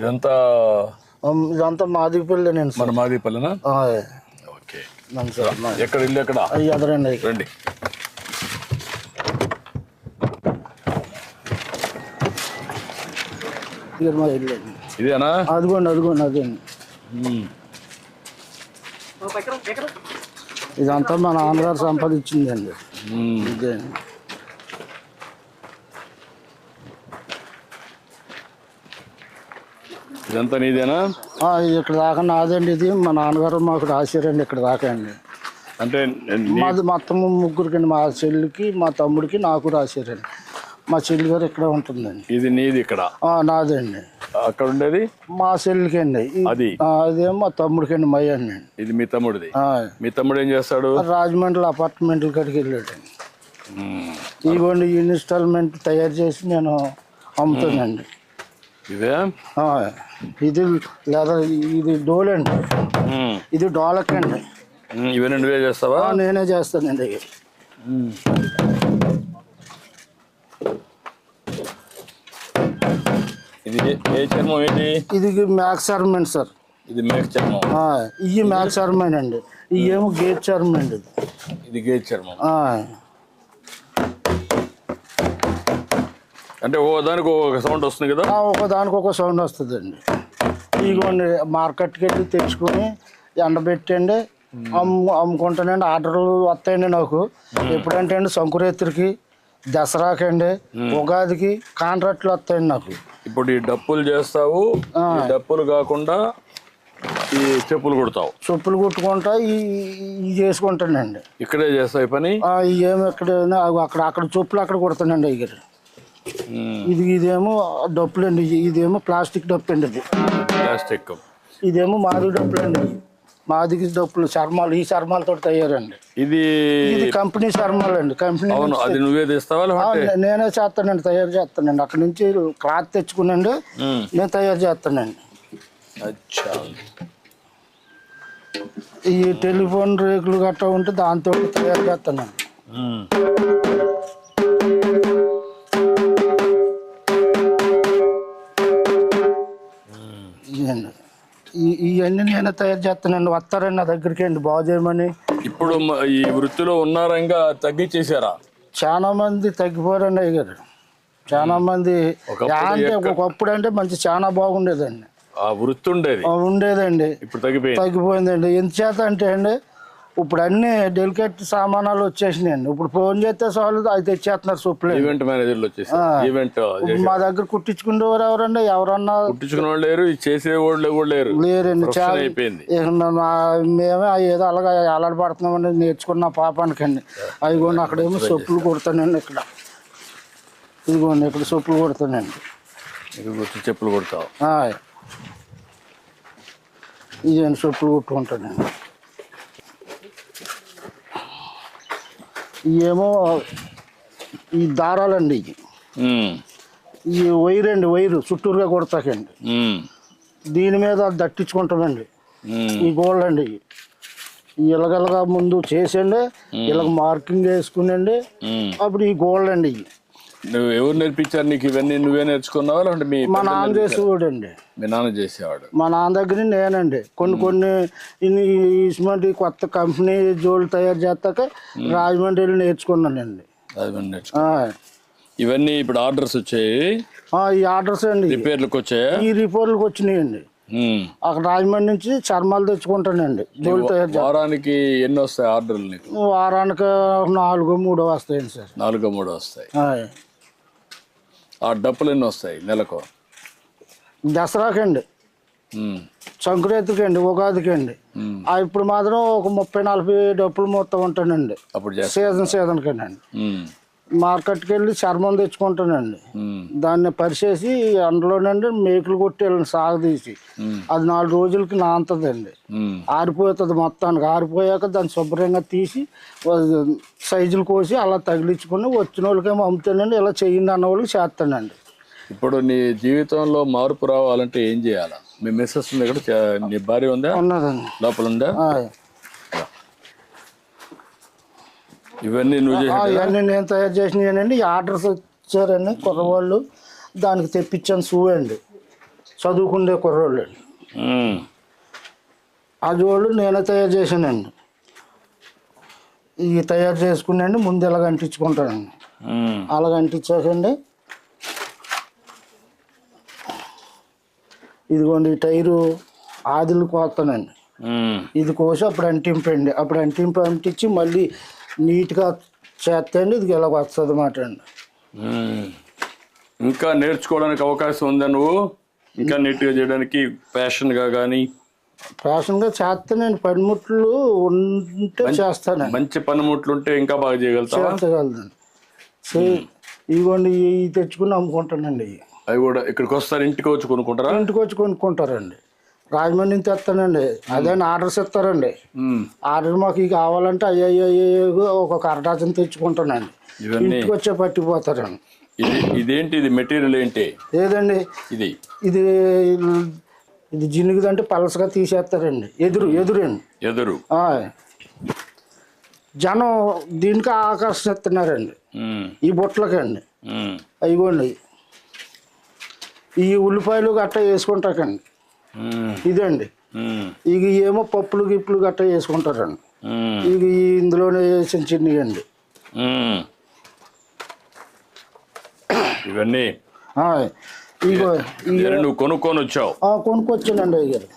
ఇదంతా ఇదంతా మాదిపల్లినండి. మన మాదిపల్లినా? ఓకే. ఎక్కడ ఇల్లు ఎక్కడ? ఎదరండి. రండి. ఇదేనా? అదిగోండి అదిగోండి అదేండి. ఇదంతా మా నాన్నగారు సంపాదించిందండి. ఇదే ఇదంతా నీదేనా? ఇక్కడ దాకా నాదండి. ఇది మా నాన్నగారు మాకు రాశారండి ఇక్కడ దాకా అండి. అంటే మాది మొత్తం ముగ్గురికండి. మా చెల్లికి, మా తమ్ముడికి, నాకు రాశారండి. మా చెల్లి గారు ఇక్కడ ఉంటుందండి. ఇది నీది ఇక్కడ? నాదండి. అక్కడ ఉండేది మా చెల్లికి అండి. అదేమో మా తమ్ముడికి అండి. మై అండి. ఇది మీ తమ్ముడిది? మీ తమ్ముడు ఏం చేస్తాడు? రాజమండ్రి అపార్ట్మెంట్ల కాడికి వెళ్ళాడండి. ఇదిగోండి ఇన్స్టాల్మెంట్ తయారు చేసి నేను అమ్ముతానండి. ఇదే ఇది లేదా ఇది డోలండి. ఇది డోలకండి. ఇవన్నీ నువ్వే చేస్తావా? నేనే చేస్తానండి. ఇది ఏ చర్మం ఏంటి? ఇది మ్యాక్స్ చర్మం సార్. ఇది మేక చర్మం. ఇవి మ్యాక్స్ చర్మం అండి. ఇవి ఏమో గేట్ చర్మం అండి. ఇది గేట్ చర్మం. అంటే ఒకదానికి ఒక సౌండ్ వస్తుంది కదా? ఒకదానికి ఒక సౌండ్ వస్తుందండి. ఇదిగోండి మార్కెట్కి వెళ్ళి తెచ్చుకొని ఎండబెట్టండి అమ్ముకుంటానండి. ఆర్డర్లు వస్తాయండి నాకు. ఎప్పుడంటే అండి సంకురాత్రికి, దసరాకండి, ఉగాదికి కాంట్రాక్ట్లు వస్తాయండి నాకు. ఇప్పుడు ఈ డప్పులు చేస్తావు, డప్పులు కాకుండా ఈ చెప్పులు కుడతావు? చెప్పులు కుట్టుకుంటా ఇవి చేసుకుంటానండి. ఇక్కడే చేస్తావు పని? ఏమి ఎక్కడ అక్కడ చెప్పులు అక్కడ కుడతానండి. దగ్గర ఇదేమో డప్పులు అండి. ఇదేమో ప్లాస్టిక్ డప్పు అండి. ఇది ప్లాస్టిక్. ఇదేమో మాది డప్పులు అండి. మాదికి డప్పులు చర్మాలు. ఈ చర్మాలతో తయారండి. ఇది కంపెనీ చర్మాలు అండి. కంపెనీ. అది నువ్వే తెస్తావా? నేనే చేస్తానండి. తయారు చేస్తానండి. అక్కడ నుంచి క్లాత్ తెచ్చుకునండి నేను తయారు చేస్తానండి. ఈ టెలిఫోన్ రేకులు గట్రా ఉంటే దాంతో తయారు చేస్తానండి. ఇవన్నీ నేనే తయారు చేస్తానండి. వస్తారండి నా దగ్గరికి అండి బాగు చేయమని. ఇప్పుడు ఈ వృత్తిలో ఉన్నారా? ఇంకా తగ్గించేసారా? చాలా మంది తగ్గిపోయారండి అయ్యారు. చాలా మంది. ఒకప్పుడు అంటే మంచి చాలా బాగుండేదండి. వృత్తి ఉండేదండి. ఇప్పుడు తగ్గిపోయిందండి. ఎందుచేత అంటే అండి ఇప్పుడు అన్ని డెలికేట్ సామానాలు వచ్చేసినాయండి. ఇప్పుడు ఫోన్ చేస్తే చాలు అది తెచ్చేస్తున్నారు. చెప్పులు ఈవెంట్ మేనేజర్లు వచ్చేసి మా దగ్గర కుట్టించుకునేవారు ఎవరండి? ఎవరన్నా కుట్టించుకునే వాళ్ళు లేరు, చేసేవాళ్ళు కూడా లేరండి. చాలా అయిపోయింది. మేమే ఏదో అలాగా అలవాటు పడుతున్నామండి. నేర్చుకున్న పాపానికండి. అదిగోండి అక్కడేమో చెప్పులు కుడతానండి. ఇక్కడ ఇదిగోండి ఇక్కడ చెప్పులు కుడతానండి. చెప్పులు కుడతావు? ఇదేంటి చెప్పులు కుట్టుకుంటానండి. ఇవేమో ఈ దారాలండి. ఈ వైర్ అండి. వైరు చుట్టూరుగా కొడతాకండి. దీని మీద దట్టించుకుంటామండి. ఈ గోల్డ్ అండి. ఇలాగలగా ముందు చేసండి. ఇలాగ మార్కింగ్ వేసుకునండి. అప్పుడు ఈ గోల్డ్ అండి. నువ్వు ఎవరు నేర్పించారు నీకు ఇవన్నీ? నువ్వే నేర్చుకున్నావా? అంటే మా నాన్న చేసేవాడు అండి. మీ నాన్న చేసేవాడు? మా నాన్న దగ్గర నేనండి. కొన్ని ఇటువంటి కొత్త కంపెనీ జోళ్ళు తయారు చేస్తాక రాజమండ్రి వెళ్ళి నేర్చుకున్నానండి. ఇవన్నీ ఇప్పుడు ఆర్డర్స్ వచ్చాయి? ఈ ఆర్డర్స్ అండి. రిపేర్లకు వచ్చాయా? ఈ రిపేర్లకు వచ్చినాయండి. అక్కడ రాజమండ్రి నుంచి చర్మాలు తెచ్చుకుంటానండి. జోళ్ళు తయారు. వారానికి ఎన్ని వస్తాయి ఆర్డర్లు నీకు? వారానికి 4-3 వస్తాయండి సార్. 4-3 వస్తాయి. ఆ డప్పులు ఎన్ని వస్తాయి నెలకు? దసరాకండి, సంక్రాంతికి అండి, ఉగాదికి అండి. ఇప్పుడు మాత్రం ఒక 30-40 డప్పులు మొత్తం ఉంటానండి. అప్పుడు సీజన్ కండి. మార్కెట్కి వెళ్ళి చర్మం తెచ్చుకుంటానండి. దాన్ని పరిచేసి అందులోనండి మేకులు కొట్టి సాగదీసి అది 4 రోజులకి నాంతదండి. ఆరిపోతుంది మొత్తానికి. ఆరిపోయాక దాన్ని శుభ్రంగా తీసి సైజులు కోసి అలా తగిలించుకుని వచ్చిన వాళ్ళకేమో అమ్ముతానండి. ఇలా చెయ్యండి అన్న వాళ్ళకి చేస్తానండి. ఇప్పుడు నీ జీవితంలో మార్పు రావాలంటే ఏం చేయాలా? మీ మిస్సెస్ ఉంది ఇక్కడ, నీ భార్య ఉందా? ఉన్నదండి. లోపల ఉందా? ఇవన్నీ నువ్వు ఇవన్నీ నేను తయారు చేసినానండి. ఆర్డర్స్ వచ్చారండి కుర్రవాళ్ళు. దానికి తెప్పించాను షూ అండి. చదువుకునే కుర్రోళ్ళు అండి. ఆ జోళ్ళు నేనే తయారు చేశానండి. ఇవి తయారు చేసుకున్నాండి. ముందు ఇలాగ అంటించుకుంటానండి. అలాగ అంటించాకండి ఇదిగోండి ఈ టైరు ఆదిలు కోస్తానండి. ఇది కోసి అప్పుడు అంటింపండి. అప్పుడు అంటించి మళ్ళీ నీట్గా చేస్తండి. ఇది ఇలాగ వస్తుంది అన్నమాట అండి. ఇంకా నేర్చుకోవడానికి అవకాశం ఉందా? నువ్వు ఇంకా నీట్గా చేయడానికి ఫ్యాషన్గా కానీ? ఫ్యాషన్గా చేస్తానండి. పనిముట్లు ఉంటే చేస్తానండి. మంచి పనిముట్లు ఉంటే ఇంకా బాగా చేయగలుగుతానండి. ఇదిగోండి ఇవి తెచ్చుకుని అమ్ముకుంటానండి. అవి కూడా ఇక్కడికి వస్తారు, ఇంటికి వచ్చి కొనుక్కుంటారా? ఇంటికి వచ్చి కొనుక్కుంటారండి. రాజమండ్రి నుంచి తెస్తానండి. అదే ఆర్డర్స్ ఇస్తారండి. ఆర్డర్ మాకు ఇవి కావాలంటే అయ్యో ఒక్కొక్క అరడాచన తెచ్చుకుంటానండి. ఇంటికి వచ్చే పట్టిపోతారండి. ఇదేంటి? ఇది మెటీరియల్ ఏంటి? ఏదండి ఇది ఇది ఇది జినుగుదంటే పలసగా తీసేస్తారండి. ఎదురు జనం దీనికి ఆకర్షిస్తున్నారండి. ఈ బుట్టలకండి. అయిపోండి ఈ ఉల్లిపాయలు గట్ట వేసుకుంటాకండి. ఇదండి ఇక ఏమో పప్పులు గిప్పులు గట్ట వేసుకుంటారండి. ఇక ఇందులోనే వేసిన చిన్నయండి ఇవన్నీ. ఇగో నువ్వు కొనుక్కొని వచ్చావు? కొనుక్కొచ్చానండి. అయ్యారు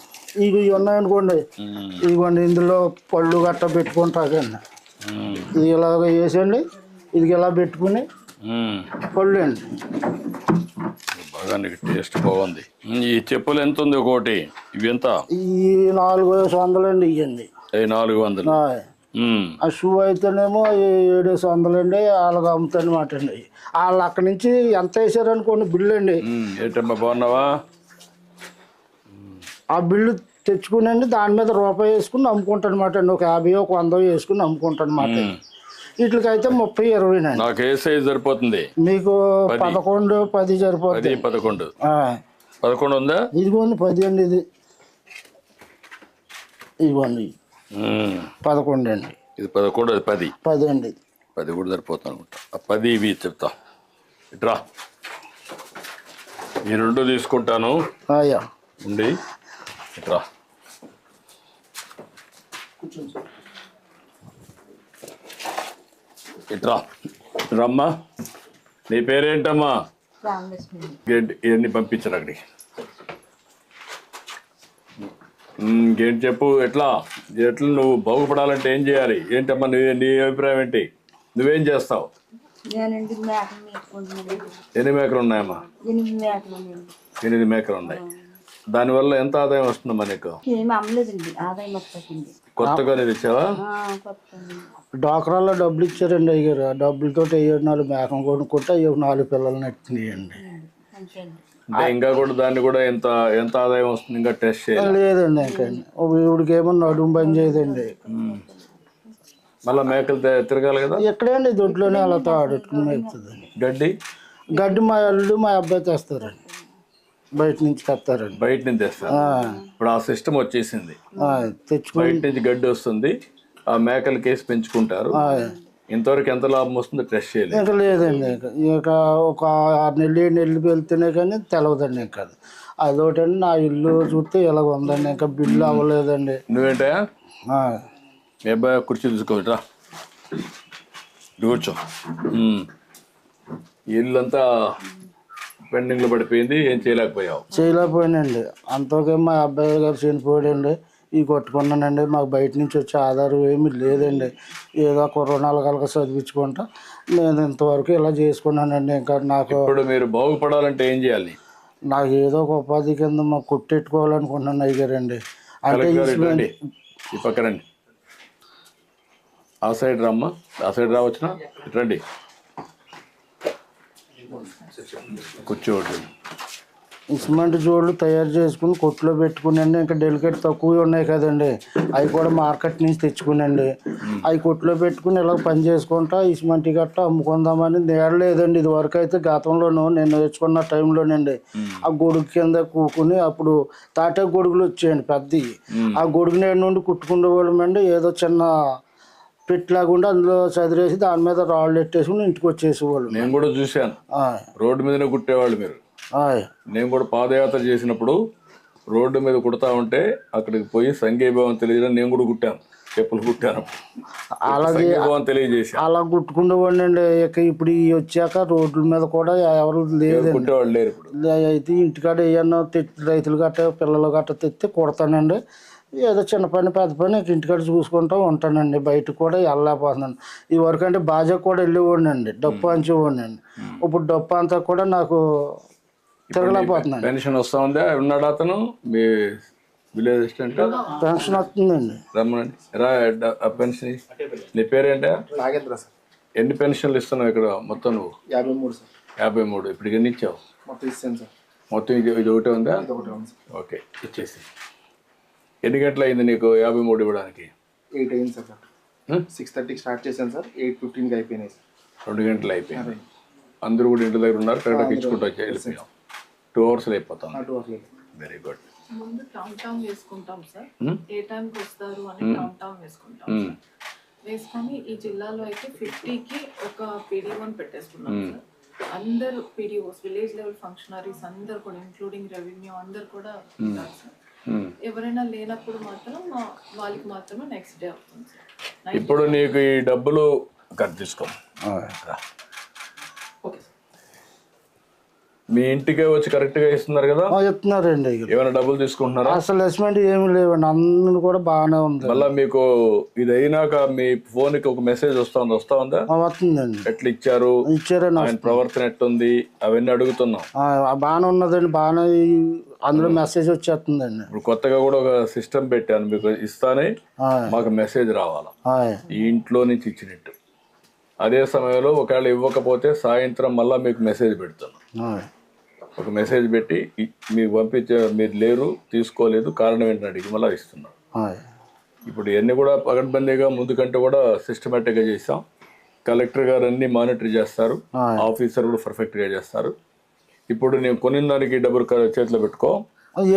ఇవి ఉన్నాయనుకోండి. ఇదిగోండి ఇందులో పళ్ళు గట్ట పెట్టుకుంటాకండి. ఇది ఇలాగ వేసండి. ఇది ఇలా పెట్టుకుని పళ్ళు అండి. బాగా టేస్ట్ బాగుంది. ఈ చెప్పులు ఎంత ఉంది ఒకటి? ఇవి ఎంత? ఈ 400 అండి. ఇవ్వండి 400. ఆ షూ అయితేనేమో 700 అండి. వాళ్ళకి అమ్ముతానమాట అండి. వాళ్ళు అక్కడి నుంచి ఎంత వేసారనుకోండి బిల్లు అండి. ఏంటమ్మా బాగున్నావా? ఆ బిల్లు తెచ్చుకునండి దాని మీద రూపాయి వేసుకుని అమ్ముకుంటానమాట అండి. ఒక 50 ఒక 100 వేసుకుని అమ్ముకుంటానమాట. వీటికైతే 30, 20 అండి. నాకు ఏ సైజ్ సరిపోతుంది? మీకు 11, 10 సరిపోతుంది. 11 ఉందా? ఇదిగోండి 10 అండి. ఇదిగోండి 11 అండి. ఇది 11, అది 10. 10 అండి. 10 కూడా సరిపోతుంది అనుకుంటా. 10 ఇవి చెప్తా. ఇట్రా, ఈ 2 తీసుకుంటాను. ఉండి ఇట్రా. ఇట్రా రమ్మా. నీ పేరేంటమ్మా? ఇవన్నీ పంపించరు అక్కడికి. ఇంకేంటి చెప్పు? ఎట్లా నువ్వు బాగుపడాలంటే ఏం చేయాలి? ఏంటమ్మా నీ అభిప్రాయం ఏంటి? నువ్వేం చేస్తావు? 8 మేకలు ఉన్నాయమ్మా? 8 మేకలు ఉన్నాయి. దానివల్ల ఎంత ఆదాయం వస్తుందమ్మా నీకు? కొత్తగా తెచ్చావా? డాక్రాల్లో డబ్బులు ఇచ్చారండి అయ్యారు. ఆ డబ్బులతో 4 మేకం కొనుక్కుంటే 4 పిల్లలు నెట్టినాయండి. అంటే ఇంకా కూడా దాన్ని కూడా ఎంత ఆదాయం వస్తుంది? ఇంకా టెస్ట్ చేయాలి? లేదండి. ఇంకా ఇవిడికేమో నడుము బంద్ చేయదండి. మళ్ళీ మేకలు తిరగాలి కదా? ఎక్కడండి దొడ్లోనే అలా ఆడుకుని మేపుతుంది. గడ్డి మా అల్లుడు మా అబ్బాయి తెస్తారండి. బయట నుంచి తెస్తారండి. బయట నుంచి తెస్తారు. ఇప్పుడు ఆ సిస్టమ్ వచ్చేసింది. బయట నుంచి గడ్డి వస్తుంది, ఆ మేకలు కేసి పెంచుకుంటారు. ఇంతవరకు ఎంత లాభం వస్తుందో టెస్ట్ చేయలేదు. ఇంకా లేదండి. ఇక ఒక 6 నెలలు 7 నెలలు వెళ్తేనే కానీ తెలవదండి. ఇంకా అదొకటండి. నా ఇల్లు చూస్తే ఇలాగ ఉందండి. ఇంకా బిల్లు అవ్వలేదండి. నువ్వేంటయా? మీ అబ్బాయి కుర్చీ తీసుకోవట్రా, కూర్చో. ఇల్లు అంతా పెండింగ్లో పడిపోయింది. ఏం చేయలేకపోయానండి. అంతకే మా అబ్బాయి గారు చనిపోయాడండి. ఇవి కొట్టుకున్నానండి. మాకు బయట నుంచి వచ్చే ఆధారం ఏమీ లేదండి. ఏదో కరోనాలు కలక చదివించుకుంటా నేను ఇంతవరకు ఇలా చేసుకున్నానండి. ఇంకా నాకు ఇప్పుడు మీరు బాగుపడాలంటే ఏం చేయాలి? నాకు ఏదో ఒక ఉపాధి కింద మాకు కొట్టెట్టుకోవాలనుకుంటున్నాను అయ్యారండి. అంటే ఈ పక్క రండి, ఆ సైడ్ రమ్మా. ఆ సైడ్ రావచ్చునా? రండి, కూర్చోండి. సిమెంట్ జోళ్ళు తయారు చేసుకుని కొట్లో పెట్టుకునండి. ఇంకా డెలికేట్ తక్కువ ఉన్నాయి కదండి, అవి కూడా మార్కెట్ నుంచి తెచ్చుకునండి. అవి కొట్లో పెట్టుకుని ఇలా పని చేసుకుంటా ఈ సిమెంట్ గట్ట అమ్ముకుందామని నేడలేదండి. ఇది వరకు అయితే గతంలోనూ నేను నేర్చుకున్న టైంలోనండి ఆ గొడుగు కింద కూకుని అప్పుడు తాటే గొడుగులు వచ్చాయండి పెద్దవి. ఆ గొడుగు నేడు నుండి కుట్టుకునేవాళ్ళమండి. ఏదో చిన్న పెట్టిలాగుండి అందులో చదిరేసి దాని మీద రాళ్ళు ఎట్టేసుకుని ఇంటికి వచ్చేసేవాళ్ళు. నేను కూడా చూశాను, రోడ్డు మీదనే కుట్టేవాళ్ళు మీరు. ఆయ్. నేను కూడా పాదయాత్ర చేసినప్పుడు రోడ్డు మీద కుడతా ఉంటే అక్కడికి పోయి సంఘీభావం తెలియజేయడం నేను కూడా కుట్టాను, చెప్పులు కుట్టాను, అలాగే సంఘీభావం తెలియజేశాను. అలా కుట్టుకుండేవాడినండి. ఇక ఇప్పుడు ఈ వచ్చాక రోడ్ల మీద కూడా ఎవరు లేదండి. కుట్టేవాళ్ళు లేరు ఇప్పుడు. అయితే ఇంటికాడ ఏమన్నా రైతులు గట్ట పిల్లలు గట్ట తెస్తే కుడతానండి. ఏదో చిన్న పని పెద్ద పని ఇంటికాడ చూసుకుంటూ ఉంటానండి. బయటకు కూడా వెళ్ళలేకపోతున్నాను. ఈ వరకు అంటే బాజా కూడా వెళ్ళేవాడిని అండి, డప్పు అంచేవాడిని అండి. ఇప్పుడు డప్పు అంతా కూడా నాకు తిరగలేకపోతున్నాను. పెన్షన్ వస్తా ఉందా? ఉన్నాడు అతను మీ విలేజ్ అసిస్టెంట్? పెన్షన్ వస్తుందండి. రమ్మనండి, రా పెన్షన్. నీ పేరేంటా? నాగేంద్ర సార్. ఎన్ని పెన్షన్లు ఇస్తున్నావు ఇక్కడ మొత్తం నువ్వు? 53 సార్. 53. ఇప్పుడు ఎన్ని ఇచ్చావు? మొత్తం ఇస్తాను సార్. మొత్తం ఇది ఒకటే ఉందా? ఒకటి ఉంది సార్. ఓకే, ఇచ్చేసి. ఎన్ని గంటలు అయింది నీకు 53 ఇవ్వడానికి? 8 అయింది సార్. 6:30కి స్టార్ట్ చేశాను సార్, 8:15కి అయిపోయినాయి సార్. 2 గంటలు అయిపోయింది. అందరూ కూడా ఇంటి దగ్గర ఉన్నారు, కరెక్ట్గా ఇచ్చుకుంటూ వచ్చి వెళ్ళిపోయాం. 2 అవర్స్లో అయిపోతాం. Very good. ముందు కౌంట్ డౌన్ వేసుకుంటాం సార్, ఏ టైంకి వస్తారు అని కౌంట్ డౌన్ వేసుకుంటాం సార్. వేసుకొని ఈ జిల్లాలో అయితే 50కి ఒక PD1 పెట్టేసుకున్నాం సార్. అందరు PDOs, విలేజ్ లెవెల్ ఫంక్షనరీస్ అందరు కూడా ఇంక్లూడింగ్ రెవెన్యూ అందరు కూడా ఉన్నారు సార్. ఎవరైనా లేనప్పుడు మాత్రం వాళ్ళకి మాత్రమే నెక్స్ట్ డే అవుతుంది సార్. ఇప్పుడు నీకు ఈ డబ్బులు కట్ తీసుకో. Okay sir. మీ ఇంటికే వచ్చి కరెక్ట్గా ఇస్తున్నారు కదా? చెప్తున్నారండి. ఏమైనా డబ్బులు తీసుకుంటున్నారా? అసలు అసెస్మెంట్ ఏమి లేవండి, అందరూ కూడా బాగానే ఉంది. మళ్ళీ మీకు ఇది అయినాక మీ ఫోన్కి ఒక మెసేజ్ వస్తా ఉందా? వస్తుందండి. ఎట్లా ఇచ్చారు, ఇచ్చారండి, ఆయన ప్రవర్తన ఎట్టుంది అవన్నీ అడుగుతున్నాం. బాగానే ఉన్నదండి, బాగానే అందులో మెసేజ్ వచ్చేస్తుందండి. ఇప్పుడు కొత్తగా కూడా ఒక సిస్టమ్ పెట్టాను, మీకు ఇస్తానే మాకు మెసేజ్ రావాలా ఈ ఇంట్లో నుంచి ఇచ్చినట్టు. అదే సమయంలో ఒకవేళ ఇవ్వకపోతే సాయంత్రం మళ్ళీ మీకు మెసేజ్ పెడుతున్నాం. ఒక మెసేజ్ పెట్టి మీకు పంపించే, మీరు లేరు, తీసుకోలేదు, కారణం ఏంటని అడిగి మళ్ళీ ఇస్తున్నాం. ఇప్పుడు ఇవన్నీ కూడా పగడ్బందీగా ముందు కంటే కూడా సిస్టమేటిక్గా చేసాం. కలెక్టర్ గారు అన్ని మానిటర్ చేస్తారు, ఆఫీసర్ కూడా పర్ఫెక్ట్గా చేస్తారు. ఇప్పుడు నేను కొనిన దానికి డబ్బులు చేతిలో పెట్టుకో.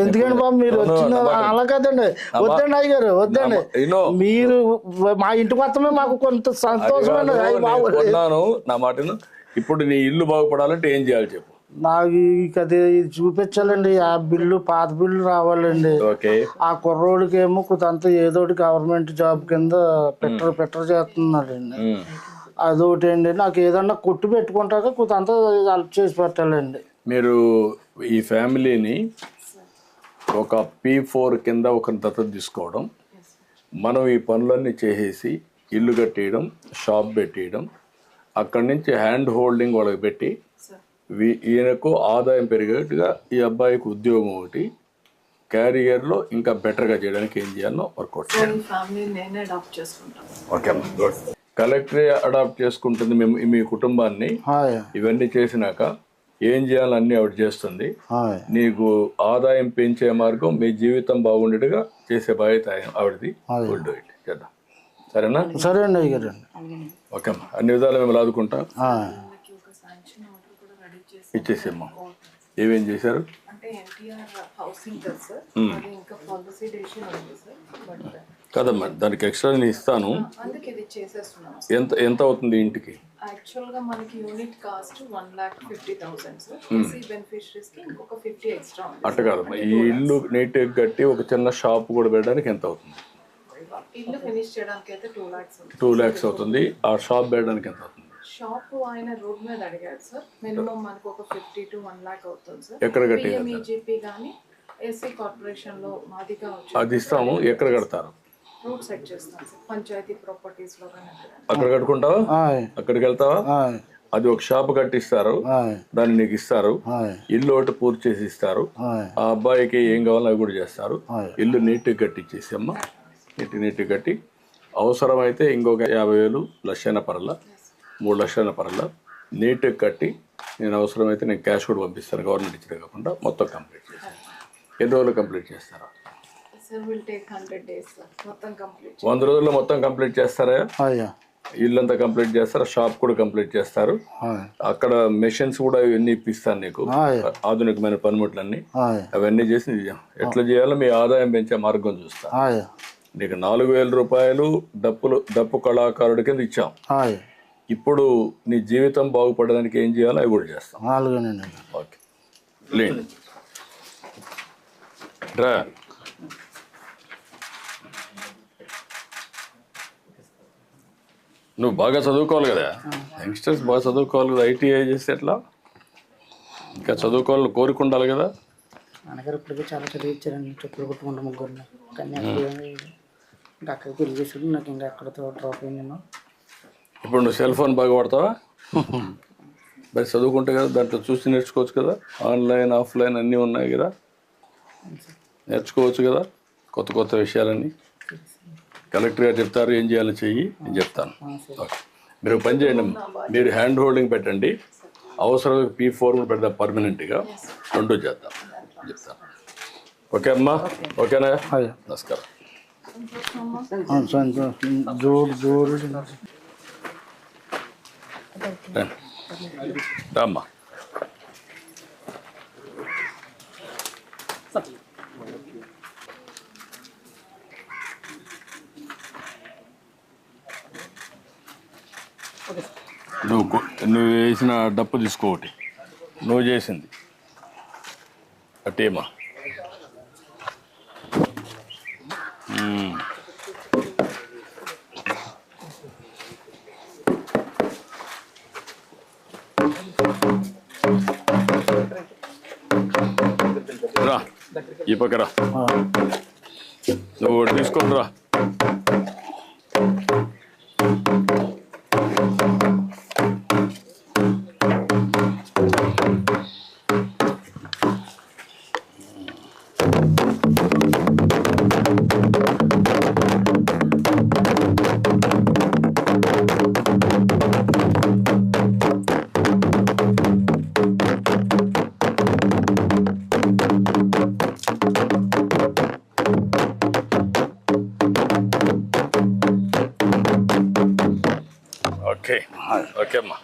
ఎందుకండి బాబు మీరు వచ్చిన అలా కదండి, వద్దండి అయ్యారు, వద్దండి. మీరు మా ఇంటికి వస్తమే మాకు కొంత సంతోషం. కొన్నాను నా మాటను. ఇప్పుడు నీ ఇల్లు బాగుపడాలంటే ఏం చేయాలి చెప్పు? నాకు అది చూపించాలండి. ఆ బిల్లు, పాత బిల్లు రావాలండి. ఆ కుర్రోడికి ఏమో కొంత ఏదో గవర్నమెంట్ జాబ్ కింద పెట్టర్ చేస్తున్నాడండి. అదొకటి అండి. నాకు ఏదన్నా కొట్టు పెట్టుకుంటాక కొంత హెల్ప్ చేసి పెట్టాలండి. మీరు ఈ ఫ్యామిలీని ఒక P4 కింద ఒక దత్తత తీసుకోవడం, మనం ఈ పనులన్నీ చేసేసి ఇల్లు కట్టేయడం, షాప్ పెట్టేయడం, అక్కడి నుంచి హ్యాండ్ హోల్డింగ్ వాళ్ళకి పెట్టి ఈయనకు ఆదాయం పెరిగేట్టుగా ఈ అబ్బాయికి ఉద్యోగం ఒకటి, క్యారియర్లో ఇంకా బెటర్గా చేయడానికి ఏం చేయాలో వర్కౌట్ చేయాలి. ఓకే, కలెక్టరే అడాప్ట్ చేసుకుంటుంది మీ కుటుంబాన్ని. ఇవన్నీ చేసినాక ఏం చేయాలన్నీ ఆవిడ చేస్తుంది. నీకు ఆదాయం పెంచే మార్గం, మీ జీవితం బాగుండేట్టుగా చేసే బాధ్యత ఆవిడది. చేద్దాం, సరేనా? సరే అండి అయ్యారు. ఓకే అమ్మా, అన్ని విధాలు మేము ఆదుకుంటాం. ఇచ్చేసేమ్మా. ఏమేం చేశారు? కదమ్మా, దానికి ఎక్స్ట్రా నేను ఇస్తాను. ఎంత అవుతుంది ఇంటికి? యాక్చువల్గా మనకి యూనిట్ కాస్ట్ 1,50,000 సార్. బెనిఫిషరీస్ కి ఇంకొక 50 ఎక్స్ట్రా ఉంది. అట్ట కాదమ్మా, ఈ ఇల్లు నీట్గా కట్టి ఒక చిన్న షాప్ కూడా పెట్టడానికి ఎంత అవుతుంది? ఇల్లు ఫినిష్ చేయడానికి అయితే 2 lakhs. 2 lakhs అవుతుంది. ఆ షాప్ పెట్టడానికి ఎంత అవుతుంది? షాప్ ఆయన రోడ్ మీద అడిగారు సార్. మినిమం మనకు ఒక 50 to 1 lakh అవుతుంది సార్. ఎక్కడ కట్టి? PMEGP కానీ ఎస్సీ కార్పొరేషన్ లో మాదిగా అది ఇస్తాము. ఎక్కడ కడతారు? రోడ్ సెట్ చేస్తాం సార్, పంచాయతీ ప్రాపర్టీస్ లో కానీ. అక్కడ కట్టుకుంటావా? అక్కడికి వెళ్తావా? అది ఒక షాప్ కట్టిస్తారు, దాన్ని నీకు ఇస్తారు. ఇల్లు ఒకటి పూర్తి చేసి ఇస్తారు. ఆ అబ్బాయికి ఏం కావాలో అవి కూడా చేస్తారు. ఇల్లు నీట్గా కట్టించేసి అమ్మ, నీట్గా కట్టి అవసరమైతే ఇంకొక 50,000 లక్షైన పర్ల 3 లక్షల పర్ల నీట్గా కట్టి నేను అవసరమైతే నేను క్యాష్ కూడా పంపిస్తాను. గవర్నమెంట్ ఇచ్చిన కాకుండా మొత్తం కంప్లీట్ చేస్తాను. ఎన్ని రోజులు కంప్లీట్ చేస్తారా? 100 రోజుల్లో మొత్తం కంప్లీట్ చేస్తారా? ఇల్లంతా కంప్లీట్ చేస్తారు, షాప్ కూడా కంప్లీట్ చేస్తారు. అక్కడ మెషిన్స్ కూడా ఇవన్నీ ఇప్పిస్తాను నీకు, ఆధునికమైన పనిముట్లన్నీ. అవన్నీ చేసి ఎట్లా చేయాలో మీ ఆదాయం పెంచే మార్గం చూస్తా. నీకు 4,000 రూపాయలు డప్పు కళాకారుడి కింద ఇచ్చాం. ఇప్పుడు నీ జీవితం బాగుపడడానికి ఏం చేయాలో అవి కూడా చేస్తాం. ఓకే. లేండి రా. నువ్వు బాగా చదువుకోవాలి కదా, యంగ్స్టర్స్ బాగా చదువుకోవాలి కదా. ఐటీఐ చేస్తే ఎట్లా? ఇంకా చదువుకోవాలని కోరుకుండాలి కదా. నాన్నగారు ఇప్పటికే చాలా చదివించారండి, చెప్పులు కొట్టుకుంటూ ముగ్గురిని. కానీ ఇంకా అక్కడికి పెళ్లి చేసాడు, నాకు ఇంకా అక్కడితో డ్రాప్ అయింది నేను. ఇప్పుడు నువ్వు సెల్ ఫోన్ బాగా వాడతావా? మరి చదువుకుంటే కదా, దాంట్లో చూసి నేర్చుకోవచ్చు కదా. ఆన్లైన్ ఆఫ్లైన్ అన్నీ ఉన్నాయి కదా, నేర్చుకోవచ్చు కదా కొత్త కొత్త విషయాలన్నీ. కలెక్టర్ గారు చెప్తారు ఏం చేయాలో చెయ్యి, నేను చెప్తాను. ఓకే, మీరు ఒక పని చేయండి, మీరు హ్యాండ్ హోల్డింగ్ పెట్టండి, అవసరం P4 కూడా పెడదాం పర్మనెంట్గా, 2 చేద్దాం చెప్తాను. ఓకే అమ్మా, ఓకేనా? నమస్కారం. జోడు రామ్మా. నువ్వు వేసిన డప్పు తీసుకోటి, నువ్వు చేసింది అట్టేమా. రా ఈ పక్క రా, నువ్వు తీసుకొని రా. ఓకే ఓకే అమ్మా.